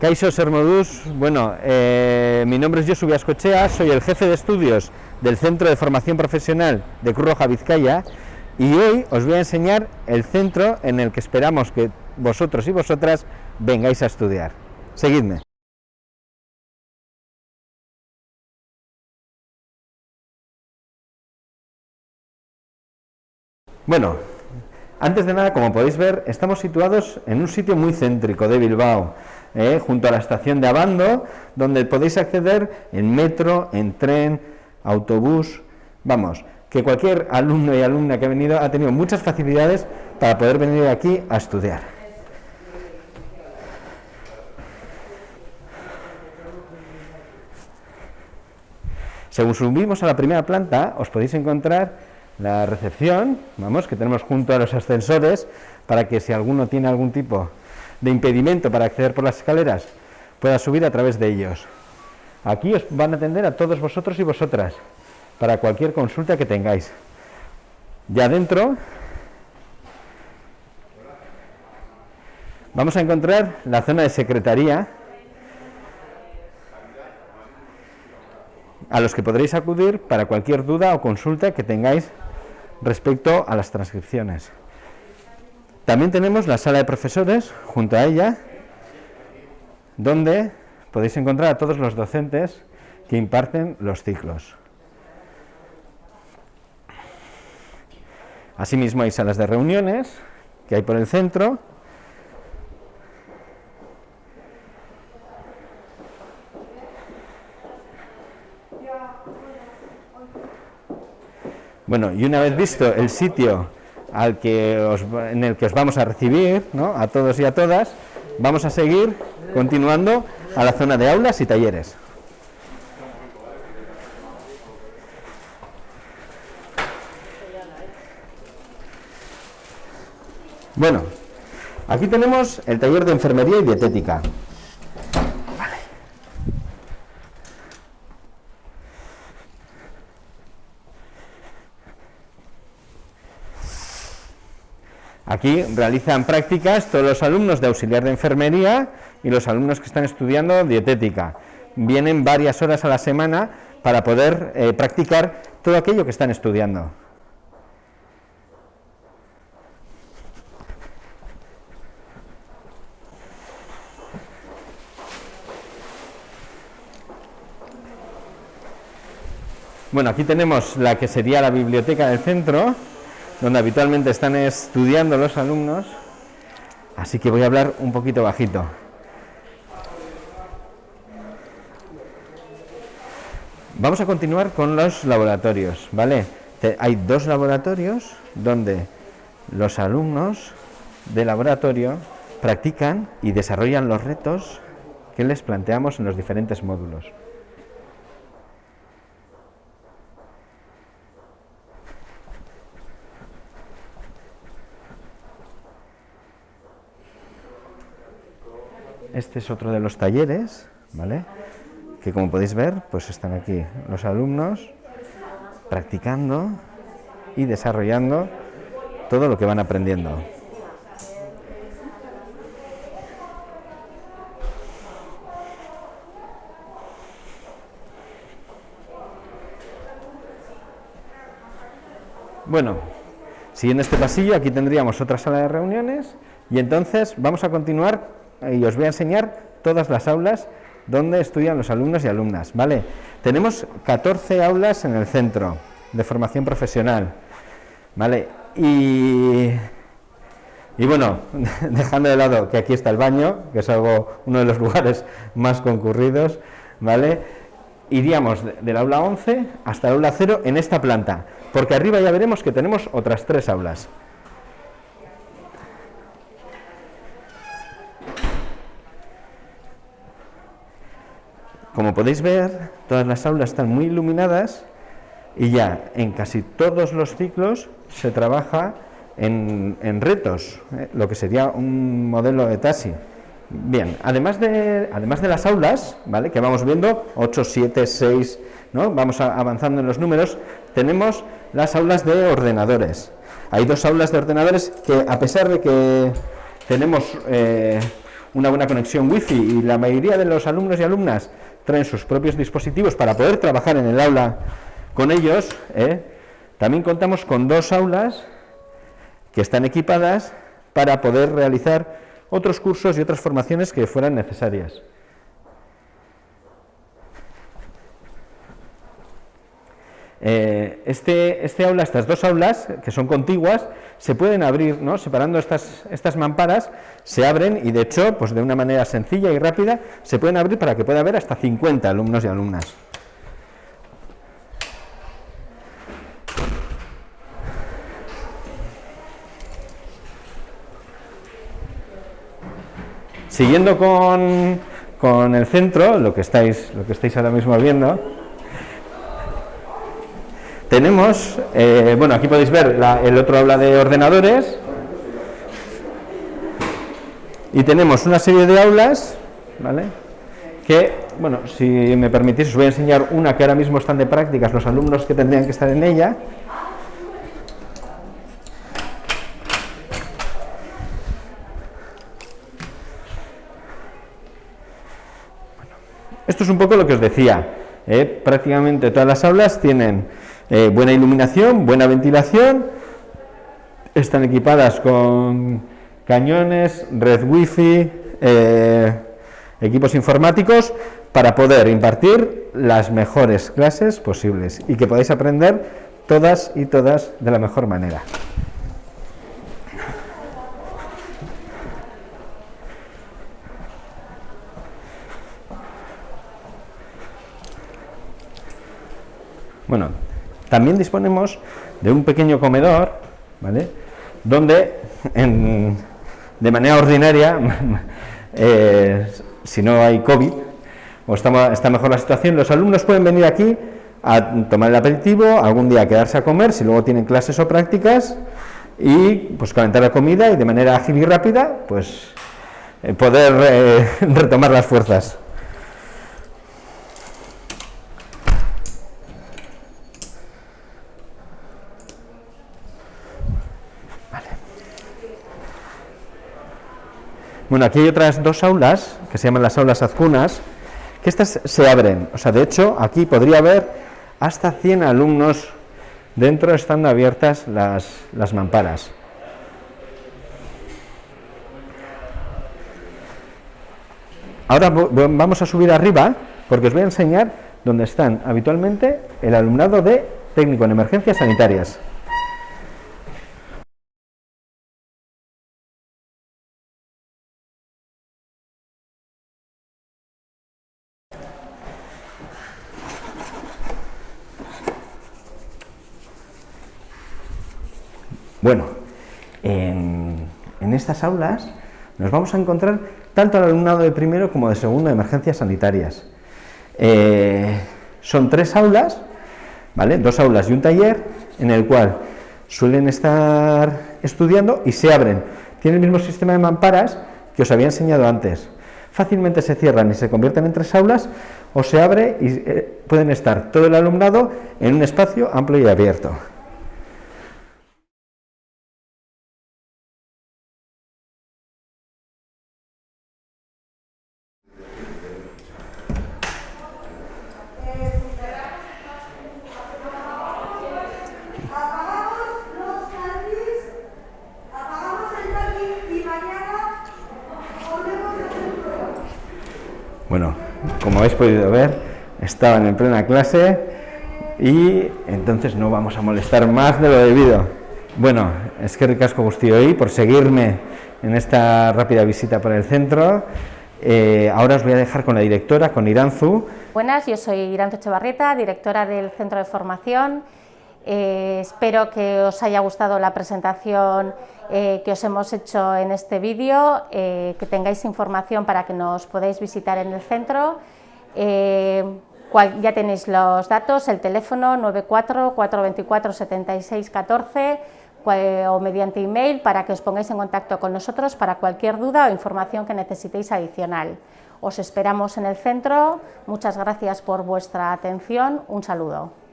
Kaixo zer moduz, bueno, mi nombre es Josu Biascochea, soy el jefe de estudios del Centro de Formación Profesional de Cruz Roja Vizcaya y hoy os voy a enseñar el centro en el que esperamos que vosotros y vosotras vengáis a estudiar. Seguidme. Bueno, antes de nada, como podéis ver, estamos situados en un sitio muy céntrico de Bilbao, junto a la estación de Abando, donde podéis acceder en metro, en tren, autobús, vamos, que cualquier alumno y alumna que ha venido ha tenido muchas facilidades para poder venir aquí a estudiar. Según subimos a la primera planta, os podéis encontrar la recepción, vamos, que tenemos junto a los ascensores, para que si alguno tiene algún tipo de impedimento para acceder por las escaleras, pueda subir a través de ellos. Aquí os van a atender a todos vosotros y vosotras, para cualquier consulta que tengáis. Ya dentro vamos a encontrar la zona de secretaría, a los que podréis acudir para cualquier duda o consulta que tengáis respecto a las transcripciones. También tenemos la sala de profesores junto a ella, donde podéis encontrar a todos los docentes que imparten los ciclos. Asimismo hay salas de reuniones que hay por el centro. Bueno, y una vez visto el sitio en el que os vamos a recibir, ¿no?, a todos y a todas, vamos a seguir continuando a la zona de aulas y talleres. Bueno, aquí tenemos el taller de enfermería y dietética. Aquí realizan prácticas todos los alumnos de auxiliar de enfermería y los alumnos que están estudiando dietética. Vienen varias horas a la semana para poder practicar todo aquello que están estudiando. Bueno, aquí tenemos la que sería la biblioteca del centro, donde habitualmente están estudiando los alumnos, así que voy a hablar un poquito bajito. Vamos a continuar con los laboratorios, ¿vale? Hay dos laboratorios donde los alumnos de laboratorio practican y desarrollan los retos que les planteamos en los diferentes módulos. Este es otro de los talleres, ¿vale?, que como podéis ver, pues están aquí los alumnos practicando y desarrollando todo lo que van aprendiendo. Bueno, siguiendo este pasillo, aquí tendríamos otra sala de reuniones y entonces vamos a continuar y os voy a enseñar todas las aulas donde estudian los alumnos y alumnas, ¿vale? Tenemos 14 aulas en el centro de formación profesional, ¿vale? Y bueno, dejando de lado que aquí está el baño, que es uno de los lugares más concurridos, ¿vale?, iríamos del aula 11 hasta el aula 0 en esta planta, porque arriba ya veremos que tenemos otras 3 aulas. Como podéis ver, todas las aulas están muy iluminadas y ya en casi todos los ciclos se trabaja en retos, lo que sería un modelo de TASI. Bien, además de las aulas, ¿vale?, que vamos viendo, 8, 7, 6, ¿no?, vamos avanzando en los números, tenemos las aulas de ordenadores. Hay 2 aulas de ordenadores que, a pesar de que tenemos una buena conexión wifi y la mayoría de los alumnos y alumnas traen sus propios dispositivos para poder trabajar en el aula con ellos, también contamos con 2 aulas que están equipadas para poder realizar otros cursos y otras formaciones que fueran necesarias. Este aula, estas 2 aulas, que son contiguas, se pueden abrir, ¿no? Separando estas mamparas, se abren y de hecho, pues de una manera sencilla y rápida, se pueden abrir para que pueda haber hasta 50 alumnos y alumnas. Siguiendo con el centro, lo que estáis ahora mismo viendo, tenemos, bueno, aquí podéis ver el otro aula de ordenadores y tenemos una serie de aulas, ¿vale? Que, bueno, si me permitís, os voy a enseñar una que ahora mismo están de prácticas los alumnos que tendrían que estar en ella. Esto es un poco lo que os decía, prácticamente todas las aulas tienen buena iluminación, buena ventilación, están equipadas con cañones, red wifi, equipos informáticos para poder impartir las mejores clases posibles y que podáis aprender todas y todas de la mejor manera. Bueno, también disponemos de un pequeño comedor, ¿vale? Donde de manera ordinaria, si no hay COVID o está mejor la situación, los alumnos pueden venir aquí a tomar el aperitivo, algún día a quedarse a comer, si luego tienen clases o prácticas, y pues calentar la comida y de manera ágil y rápida pues poder retomar las fuerzas. Bueno, aquí hay otras 2 aulas, que se llaman las aulas azcunas, que estas se abren. O sea, de hecho, aquí podría haber hasta 100 alumnos dentro, estando abiertas las mamparas. Ahora vamos a subir arriba, porque os voy a enseñar dónde están habitualmente el alumnado de técnico en emergencias sanitarias. Bueno, en estas aulas nos vamos a encontrar tanto al alumnado de primero como de segundo de emergencias sanitarias. Son 3 aulas, ¿vale? 2 aulas y un taller en el cual suelen estar estudiando y se abren. Tiene el mismo sistema de mamparas que os había enseñado antes. Fácilmente se cierran y se convierten en 3 aulas, o se abre y pueden estar todo el alumnado en un espacio amplio y abierto. Bueno, como habéis podido ver, estaban en plena clase y entonces no vamos a molestar más de lo debido. Bueno, eskerrik asko guztioi por seguirme en esta rápida visita por el centro. Ahora os voy a dejar con la directora, con Iranzu. Buenas, yo soy Iranzu Etxebarrieta, directora del Centro de Formación. Espero que os haya gustado la presentación que os hemos hecho en este vídeo, que tengáis información para que nos podáis visitar en el centro. Ya tenéis los datos, el teléfono 94 424 76 14 o mediante email para que os pongáis en contacto con nosotros para cualquier duda o información que necesitéis adicional. Os esperamos en el centro, muchas gracias por vuestra atención, un saludo.